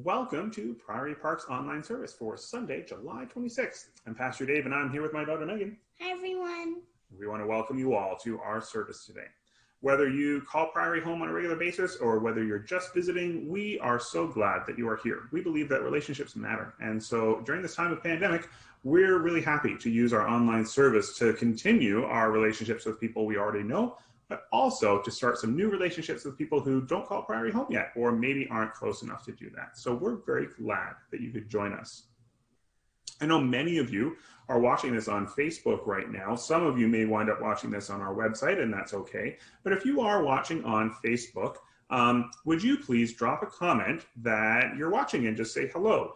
Welcome to Priory Park's online service for Sunday, July 26th. I'm Pastor Dave and I'm here with my daughter Megan. Hi everyone. We want to welcome you all to our service today. Whether you call Priory home on a regular basis or whether you're just visiting, we are so glad that you are here. We believe that relationships matter. And so during this time of pandemic, we're really happy to use our online service to continue our relationships with people we already know, but also to start some new relationships with people who don't call Priory home yet, or maybe aren't close enough to do that. So we're very glad that you could join us. I know many of you are watching this on Facebook right now. Some of you may wind up watching this on our website, and that's okay. But if you are watching on Facebook, would you please drop a comment that you're watching and just say hello?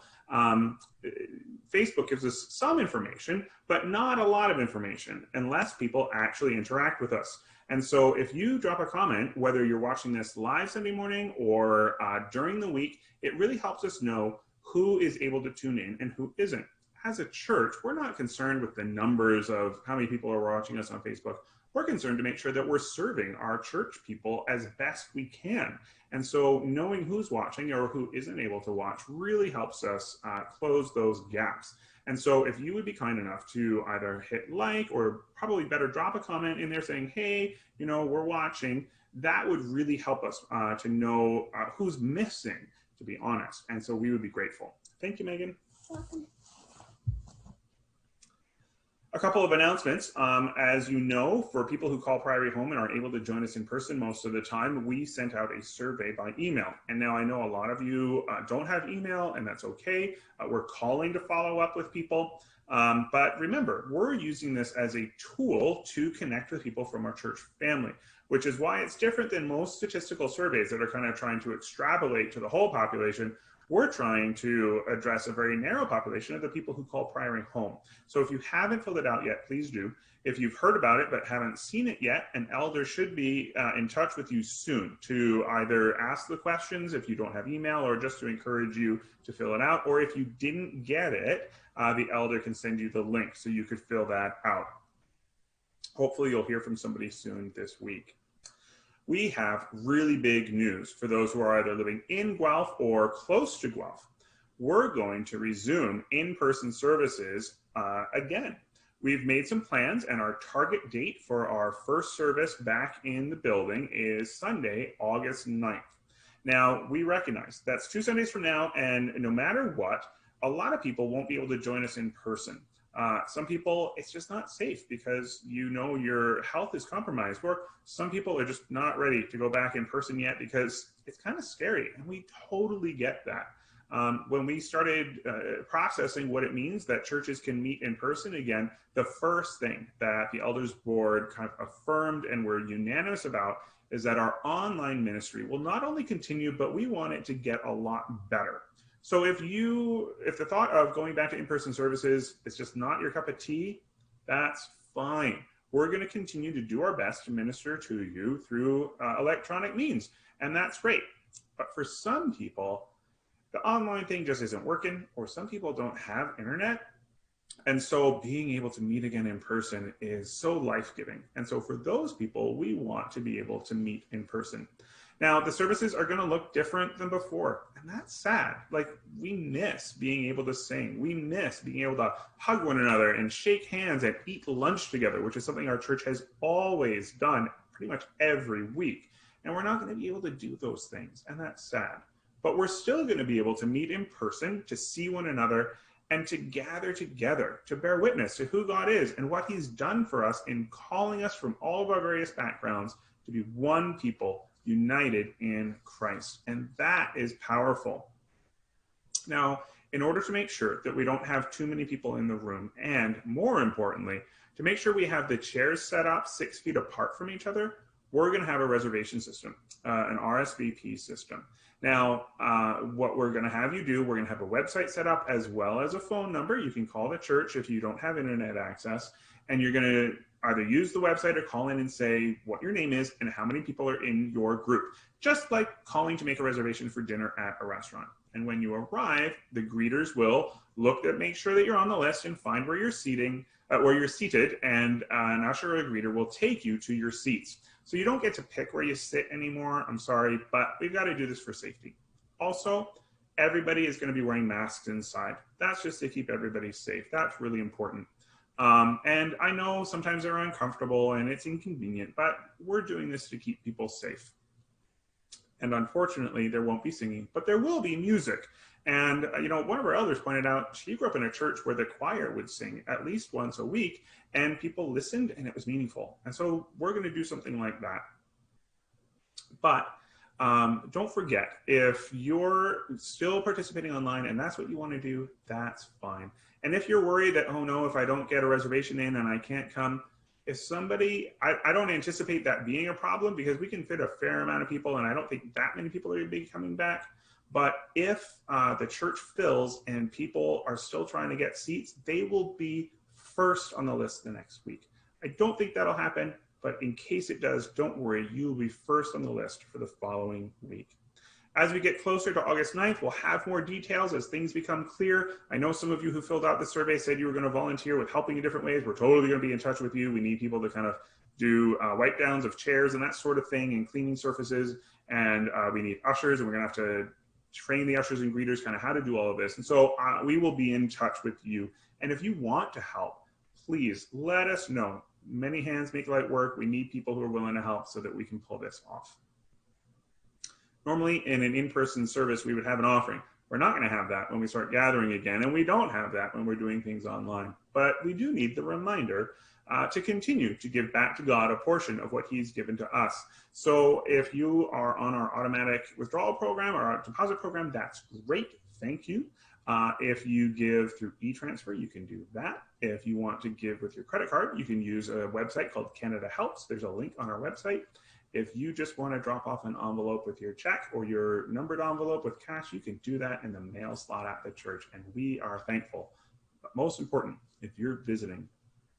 Facebook gives us some information, but not a lot of information unless people actually interact with us. And so if you drop a comment, whether you're watching this live Sunday morning or during the week, it really helps us know who is able to tune in and who isn't. As a church, we're not concerned with the numbers of how many people are watching us on Facebook. We're concerned to make sure that we're serving our church people as best we can. And so knowing who's watching or who isn't able to watch really helps us close those gaps. And so if you would be kind enough to either hit like or probably better drop a comment in there saying, hey, you know, we're watching, that would really help us to know who's missing, to be honest. And so we would be grateful. Thank you, Megan. Welcome. A couple of announcements. As you know, for people who call Priory home and aren't able to join us in person most of the time, we sent out a survey by email. And now I know a lot of you don't have email, and that's okay. We're calling to follow up with people. But remember, we're using this as a tool to connect with people from our church family, which is why it's different than most statistical surveys that are kind of trying to extrapolate to the whole population. We're trying to address a very narrow population of the people who call Priory home. So if you haven't filled it out yet, please do. If you've heard about it but haven't seen it yet, an elder should be in touch with you soon to either ask the questions if you don't have email, or just to encourage you to fill it out. Or if you didn't get it, the elder can send you the link so you could fill that out. Hopefully you'll hear from somebody soon this week. We have really big news for those who are either living in Guelph or close to Guelph. We're going to resume in-person services again. We've made some plans, and our target date for our first service back in the building is Sunday, August 9th. Now, we recognize that's 2 Sundays from now, and no matter what, a lot of people won't be able to join us in person. Some people, it's just not safe because you know your health is compromised, or some people are just not ready to go back in person yet because it's kind of scary, and we totally get that. When we started processing what it means that churches can meet in person again, the first thing that the Elders Board kind of affirmed and were unanimous about is that our online ministry will not only continue, but we want it to get a lot better. So if the thought of going back to in-person services is just not your cup of tea, that's fine. We're going to continue to do our best to minister to you through electronic means, and that's great. But for some people, the online thing just isn't working, or some people don't have internet. And so being able to meet again in person is so life-giving. And so for those people, we want to be able to meet in person. Now, the services are going to look different than before, and that's sad. Like, we miss being able to sing. We miss being able to hug one another and shake hands and eat lunch together, which is something our church has always done pretty much every week. And we're not going to be able to do those things, and that's sad. But we're still going to be able to meet in person, to see one another, and to gather together, to bear witness to who God is and what he's done for us in calling us from all of our various backgrounds to be one people united in Christ. And that is powerful. Now, in order to make sure that we don't have too many people in the room, and more importantly, to make sure we have the chairs set up 6 feet apart from each other, we're going to have a reservation system, an RSVP system. Now, what we're going to have you do, we're going to have a website set up as well as a phone number. You can call the church if you don't have internet access, and you're going to either use the website or call in and say what your name is and how many people are in your group, just like calling to make a reservation for dinner at a restaurant. And when you arrive, the greeters will look to make sure that you're on the list and find where you're seated, and an usher or a greeter will take you to your seats. So you don't get to pick where you sit anymore. I'm sorry, but we've got to do this for safety. Also, everybody is going to be wearing masks inside. That's just to keep everybody safe. That's really important. And I know sometimes they're uncomfortable and it's inconvenient, but we're doing this to keep people safe. And unfortunately, there won't be singing, but there will be music. And, one of our elders pointed out, she grew up in a church where the choir would sing at least once a week, and people listened, and it was meaningful. And so we're going to do something like that. But don't forget, if you're still participating online and that's what you want to do, that's fine. And if you're worried that, oh no, if I don't get a reservation in and I can't come, if somebody, I don't anticipate that being a problem because we can fit a fair amount of people and I don't think that many people are going to be coming back. But if the church fills and people are still trying to get seats, they will be first on the list the next week. I don't think that'll happen, but in case it does, don't worry, you will be first on the list for the following week. As we get closer to August 9th, we'll have more details as things become clear. I know some of you who filled out the survey said you were going to volunteer with helping in different ways. We're totally going to be in touch with you. We need people to kind of do wipe downs of chairs and that sort of thing and cleaning surfaces. And we need ushers, and we're going to have to train the ushers and greeters kind of how to do all of this. And so we will be in touch with you. And if you want to help, please let us know. Many hands make light work. We need people who are willing to help so that we can pull this off. Normally in an in-person service, we would have an offering. We're not going to have that when we start gathering again, and we don't have that when we're doing things online. But we do need the reminder to continue to give back to God a portion of what he's given to us. So if you are on our automatic withdrawal program or our deposit program, that's great. Thank you. If you give through e-transfer, you can do that. If you want to give with your credit card, you can use a website called Canada Helps. There's a link on our website. If you just want to drop off an envelope with your check or your numbered envelope with cash, you can do that in the mail slot at the church, and we are thankful. But most important, if you're visiting,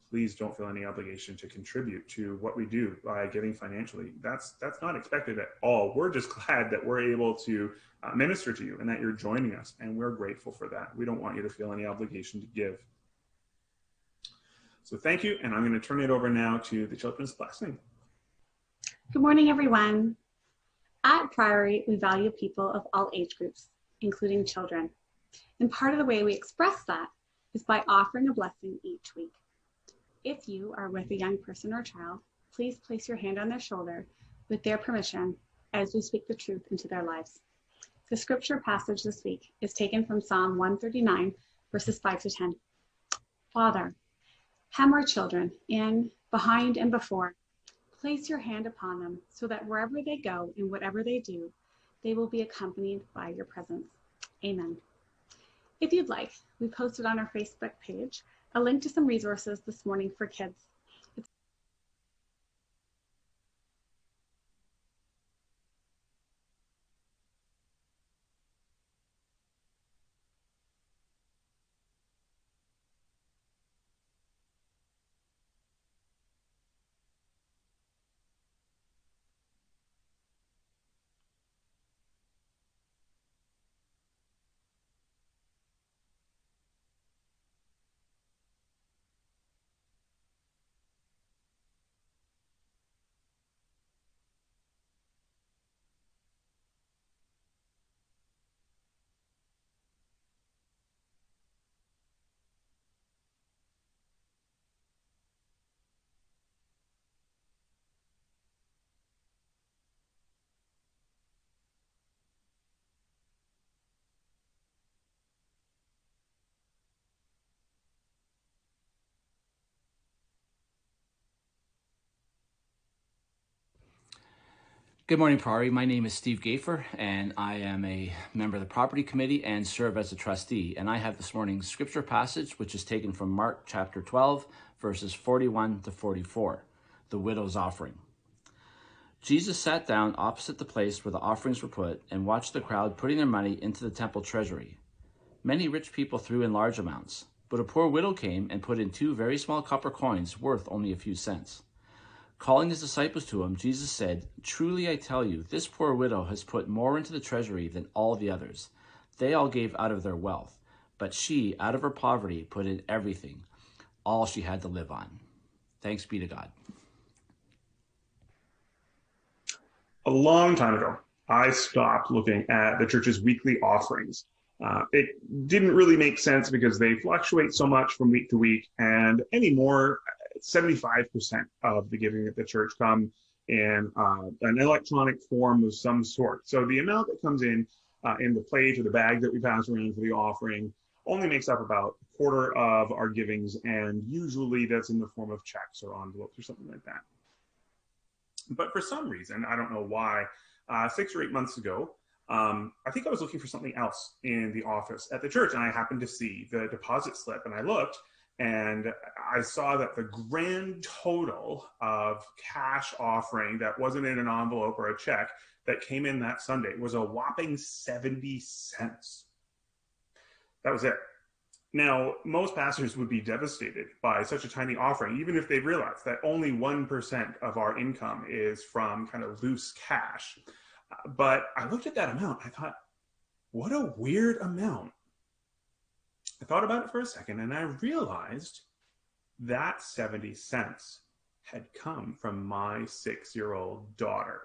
please don't feel any obligation to contribute to what we do by giving financially. That's not expected at all. We're just glad that we're able to minister to you and that you're joining us, and we're grateful for that. We don't want you to feel any obligation to give. So thank you, and I'm going to turn it over now to the children's blessing. Good morning, everyone. At Priory, we value people of all age groups, including children. And part of the way we express that is by offering a blessing each week. If you are with a young person or child, please place your hand on their shoulder with their permission as we speak the truth into their lives. The scripture passage this week is taken from Psalm 139, verses 5 to 10. Father, hem our children in, behind, and before. Place your hand upon them so that wherever they go and whatever they do, they will be accompanied by your presence. Amen. If you'd like, we posted on our Facebook page a link to some resources this morning for kids. Good morning, Priory. My name is Steve Gafer, and I am a member of the Property Committee and serve as a trustee. And I have this morning's scripture passage, which is taken from Mark chapter 12, verses 41 to 44, the widow's offering. Jesus sat down opposite the place where the offerings were put and watched the crowd putting their money into the temple treasury. Many rich people threw in large amounts, but a poor widow came and put in 2 very small copper coins worth only a few cents. Calling his disciples to him, Jesus said, "Truly I tell you, this poor widow has put more into the treasury than all the others. They all gave out of their wealth, but she, out of her poverty, put in everything, all she had to live on." Thanks be to God. A long time ago, I stopped looking at the church's weekly offerings. It didn't really make sense because they fluctuate so much from week to week, and anymore, 75% of the giving at the church come in an electronic form of some sort. So the amount that comes in the plate or the bag that we pass around for the offering only makes up about a quarter of our givings, and usually that's in the form of checks or envelopes or something like that. But for some reason, I don't know why, 6 or 8 months ago, I think I was looking for something else in the office at the church, and I happened to see the deposit slip, and I looked, and I saw that the grand total of cash offering that wasn't in an envelope or a check that came in that Sunday was a whopping 70 cents. That was it. Now, most pastors would be devastated by such a tiny offering, even if they realized that only 1% of our income is from kind of loose cash. But I looked at that amount, I thought, what a weird amount. I thought about it for a second, and I realized that 70 cents had come from my 6-year-old daughter.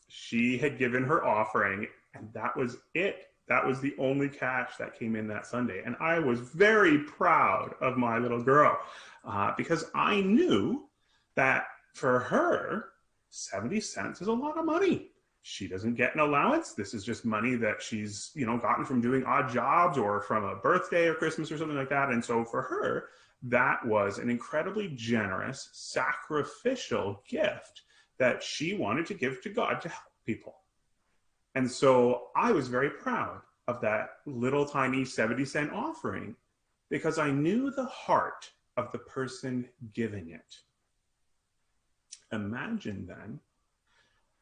She had given her offering, and that was it. That was the only cash that came in that Sunday. And I was very proud of my little girl because I knew that for her, 70 cents is a lot of money. She doesn't get an allowance. This is just money that she's, gotten from doing odd jobs or from a birthday or Christmas or something like that. And so for her, that was an incredibly generous, sacrificial gift that she wanted to give to God to help people. And so I was very proud of that little tiny 70-cent offering because I knew the heart of the person giving it. Imagine then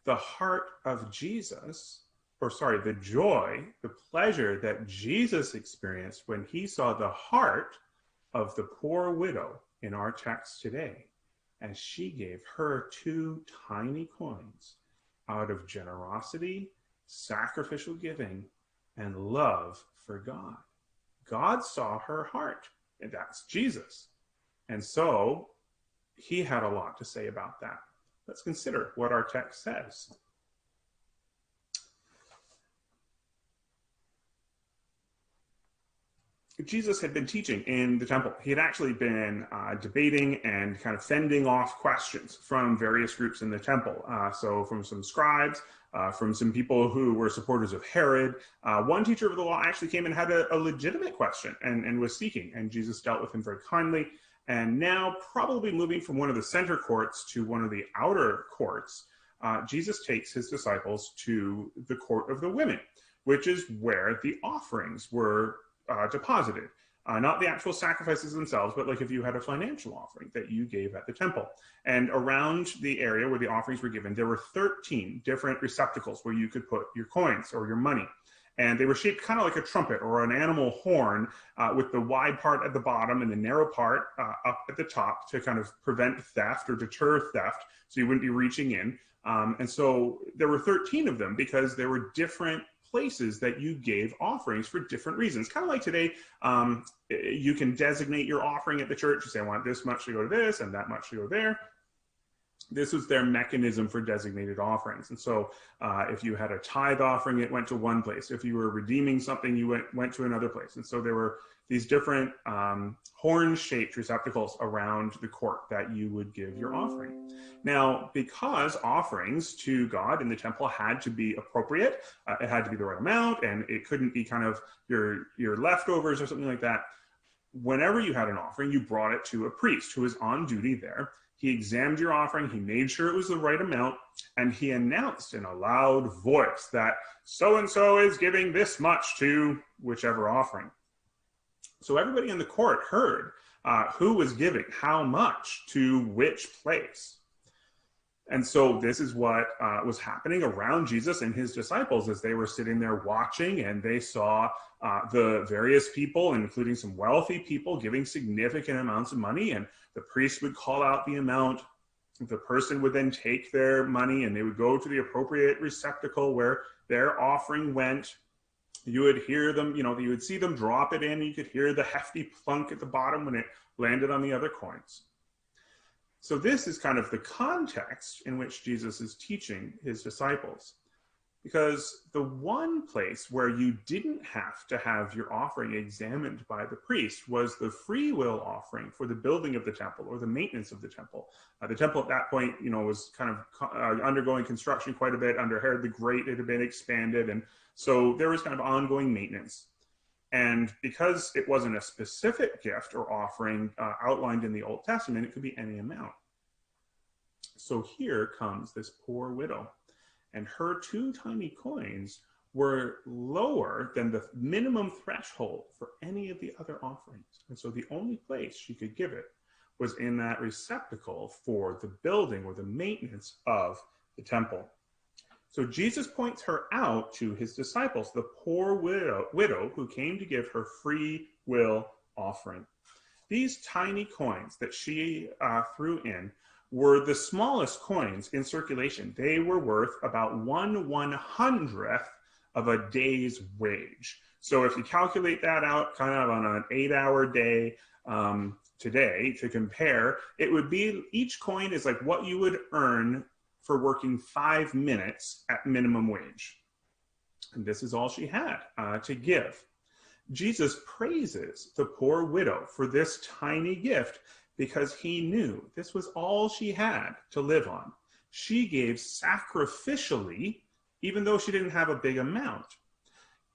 the heart of Jesus, the joy, the pleasure that Jesus experienced when he saw the heart of the poor widow in our text today, as she gave her 2 tiny coins out of generosity, sacrificial giving, and love for God. God saw her heart, and that's Jesus. And so he had a lot to say about that. Let's consider what our text says. Jesus had been teaching in the temple. He had actually been debating and kind of fending off questions from various groups in the temple. So from some scribes, from some people who were supporters of Herod. One teacher of the law actually came and had a legitimate question and was seeking, and Jesus dealt with him very kindly. And now, probably moving from one of the center courts to one of the outer courts, Jesus takes his disciples to the court of the women, which is where the offerings were deposited. Not the actual sacrifices themselves, but like if you had a financial offering that you gave at the temple. And around the area where the offerings were given, there were 13 different receptacles where you could put your coins or your money. And they were shaped kind of like a trumpet or an animal horn with the wide part at the bottom and the narrow part up at the top to kind of prevent theft or deter theft, so you wouldn't be reaching in. And so there were 13 of them because there were different places that you gave offerings for different reasons. Kind of like today, you can designate your offering at the church. You say, I want this much to go to this and that much to go there. This was their mechanism for designated offerings. And so if you had a tithe offering, it went to one place. If you were redeeming something, you went to another place. And so there were these different horn-shaped receptacles around the court that you would give your offering. Now, because offerings to God in the temple had to be appropriate, it had to be the right amount, and it couldn't be kind of your leftovers or something like that. Whenever you had an offering, you brought it to a priest who was on duty there. He examined your offering, he made sure it was the right amount, and he announced in a loud voice that so-and-so is giving this much to whichever offering. So everybody in the court heard who was giving how much to which place. And so this is what was happening around Jesus and his disciples as they were sitting there watching, and they saw the various people, including some wealthy people, giving significant amounts of money, and the priest would call out the amount. The person would then take their money and they would go to the appropriate receptacle where their offering went. You would hear them, you would see them drop it in, and you could hear the hefty plunk at the bottom when it landed on the other coins. So this is kind of the context in which Jesus is teaching his disciples. because the one place where you didn't have to have your offering examined by the priest was the free will offering for the building of the temple or the maintenance of the temple. The temple at that point, was kind of undergoing construction quite a bit. Under Herod the Great, it had been expanded, and so there was kind of ongoing maintenance. And because it wasn't a specific gift or offering outlined in the Old Testament, it could be any amount. So here comes this poor widow, and her 2 tiny coins were lower than the minimum threshold for any of the other offerings. And so the only place she could give it was in that receptacle for the building or the maintenance of the temple. So Jesus points her out to his disciples, the poor widow who came to give her free will offering. These tiny coins that she threw in were the smallest coins in circulation. They were worth about 1/100th of a day's wage. So if you calculate that out kind of on an 8-hour day today to compare, it would be, each coin is like what you would earn for working 5 minutes at minimum wage. And this is all she had to give. Jesus praises the poor widow for this tiny gift because he knew this was all she had to live on. She gave sacrificially, even though she didn't have a big amount.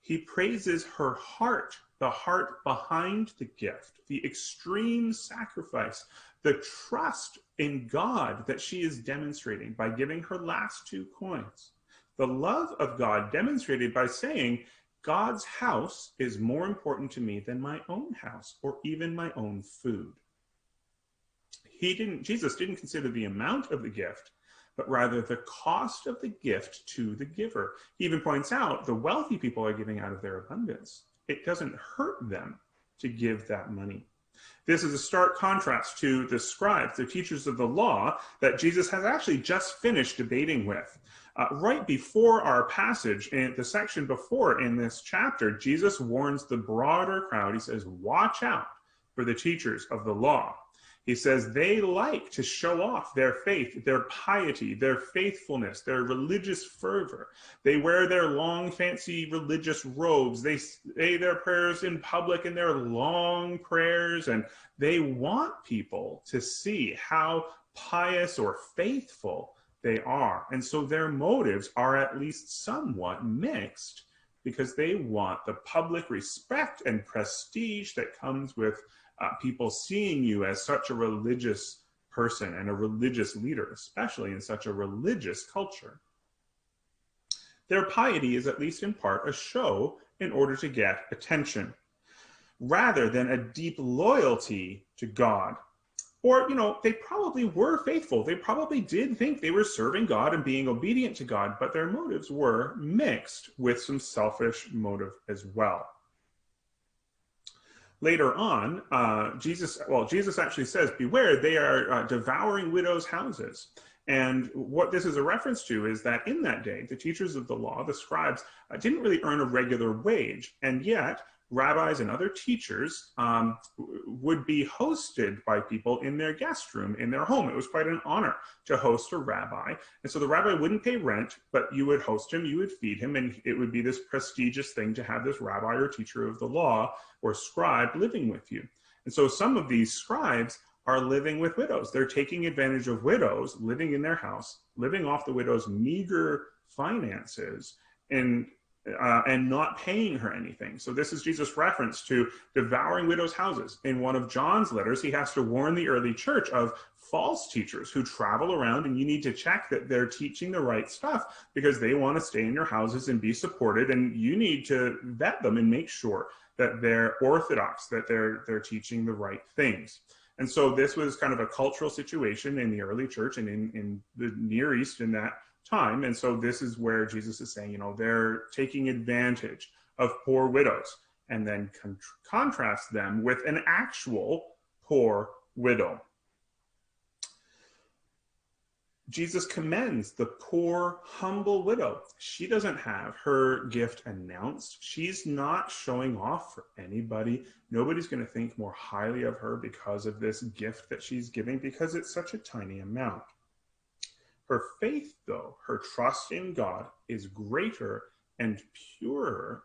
He praises her heart, the heart behind the gift, the extreme sacrifice, the trust in God that she is demonstrating by giving her last 2 coins. The love of God demonstrated by saying, God's house is more important to me than my own house or even my own food. Jesus didn't consider the amount of the gift, but rather the cost of the gift to the giver. He even points out the wealthy people are giving out of their abundance. It doesn't hurt them to give that money. This is a stark contrast to the scribes, the teachers of the law, that Jesus has actually just finished debating with. Right before our passage, in the section before in this chapter, Jesus warns the broader crowd. He says, watch out for the teachers of the law. He says they like to show off their faith, their piety, their faithfulness, their religious fervor. They wear their long, fancy religious robes. They say their prayers in public in their long prayers, and they want people to see how pious or faithful they are. And so their motives are at least somewhat mixed because they want the public respect and prestige that comes with people seeing you as such a religious person and a religious leader, especially in such a religious culture. Their piety is at least in part a show in order to get attention, rather than a deep loyalty to God. Or, they probably were faithful. They probably did think they were serving God and being obedient to God, but their motives were mixed with some selfish motive as well. Later on, Jesus actually says, beware, they are devouring widows' houses. And what this is a reference to is that in that day, the teachers of the law, the scribes, didn't really earn a regular wage. And yet, rabbis and other teachers would be hosted by people in their guest room, in their home. It was quite an honor to host a rabbi. And so the rabbi wouldn't pay rent, but you would host him, you would feed him, and it would be this prestigious thing to have this rabbi or teacher of the law or scribe living with you. And so some of these scribes are living with widows. They're taking advantage of widows, living in their house, living off the widow's meager finances, and not paying her anything. So this is Jesus' reference to devouring widows' houses. In one of John's letters, he has to warn the early church of false teachers who travel around, and you need to check that they're teaching the right stuff because they want to stay in your houses and be supported, and you need to vet them and make sure that they're orthodox, that they're teaching the right things. And so this was kind of a cultural situation in the early church and in the Near East in that time. And so this is where Jesus is saying, they're taking advantage of poor widows, and then contrast them with an actual poor widow. Jesus commends the poor, humble widow. She doesn't have her gift announced. She's not showing off for anybody. Nobody's going to think more highly of her because of this gift that she's giving, because it's such a tiny amount. Her faith, though, her trust in God, is greater and purer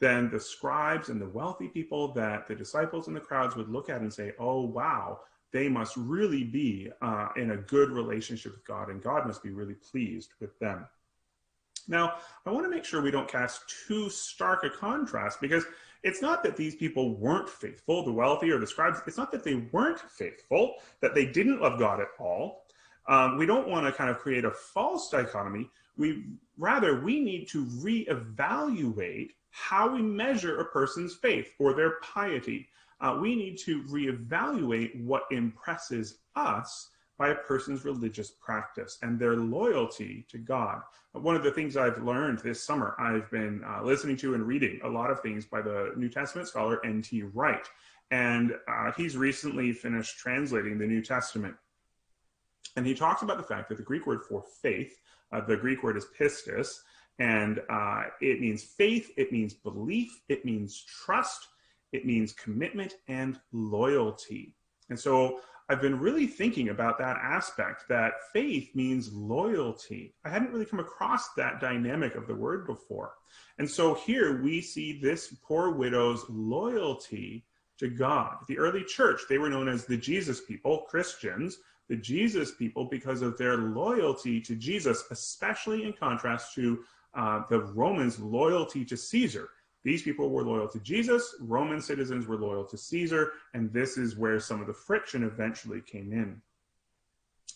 than the scribes and the wealthy people that the disciples and the crowds would look at and say, oh, wow, they must really be in a good relationship with God, and God must be really pleased with them. Now, I want to make sure we don't cast too stark a contrast, because it's not that these people weren't faithful, the wealthy or the scribes. It's not that they weren't faithful, that they didn't love God at all. We don't want to kind of create a false dichotomy. Rather, we need to reevaluate how we measure a person's faith or their piety. We need to reevaluate what impresses us by a person's religious practice and their loyalty to God. One of the things I've learned this summer, I've been listening to and reading a lot of things by the New Testament scholar N.T. Wright, and he's recently finished translating the New Testament. And he talks about the fact that the Greek word for faith, the Greek word is pistis, and it means faith, it means belief, it means trust, it means commitment and loyalty. And so I've been really thinking about that aspect, that faith means loyalty. I hadn't really come across that dynamic of the word before. And so here we see this poor widow's loyalty to God. The early church, they were known as the Jesus people, Christians, the Jesus people, because of their loyalty to Jesus, especially in contrast to the Romans' loyalty to Caesar. These people were loyal to Jesus, Roman citizens were loyal to Caesar, and this is where some of the friction eventually came in.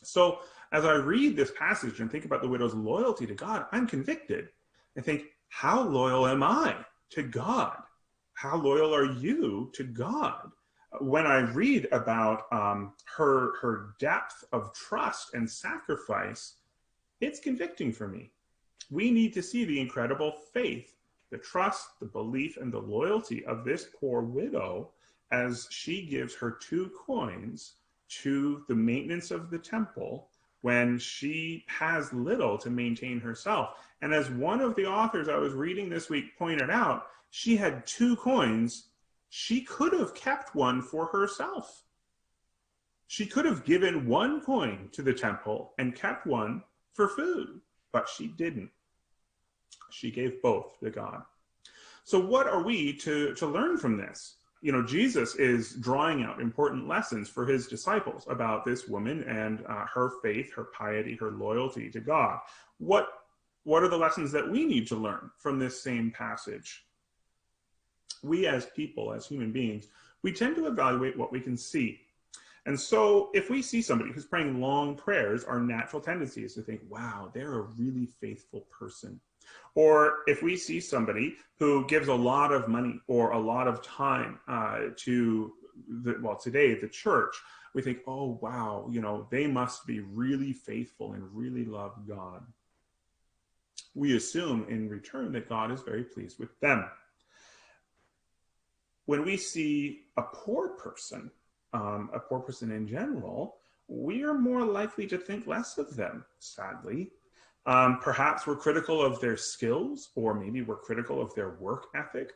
So as I read this passage and think about the widow's loyalty to God, I'm convicted. I think, how loyal am I to God? How loyal are you to God? When I read about her depth of trust and sacrifice, it's convicting for me. We need to see the incredible faith, the trust, the belief, and the loyalty of this poor widow as she gives her 2 coins to the maintenance of the temple when she has little to maintain herself. And as one of the authors I was reading this week pointed out, she had 2 coins. She could have kept one for herself. She could have given 1 coin to the temple and kept 1 for food, but she didn't. She gave both to God. So what are we to learn from this? You know, Jesus is drawing out important lessons for his disciples about this woman and her faith, her piety, her loyalty to God. What are the lessons that we need to learn from this same passage? We as people, as human beings, we tend to evaluate what we can see. And so if we see somebody who's praying long prayers, our natural tendency is to think, wow, they're a really faithful person. Or if we see somebody who gives a lot of money or a lot of time to, today, the church, we think, oh, wow, you know, they must be really faithful and really love God. We assume in return that God is very pleased with them. When we see a poor person in general, we are more likely to think less of them, sadly. Perhaps we're critical of their skills, or maybe we're critical of their work ethic, that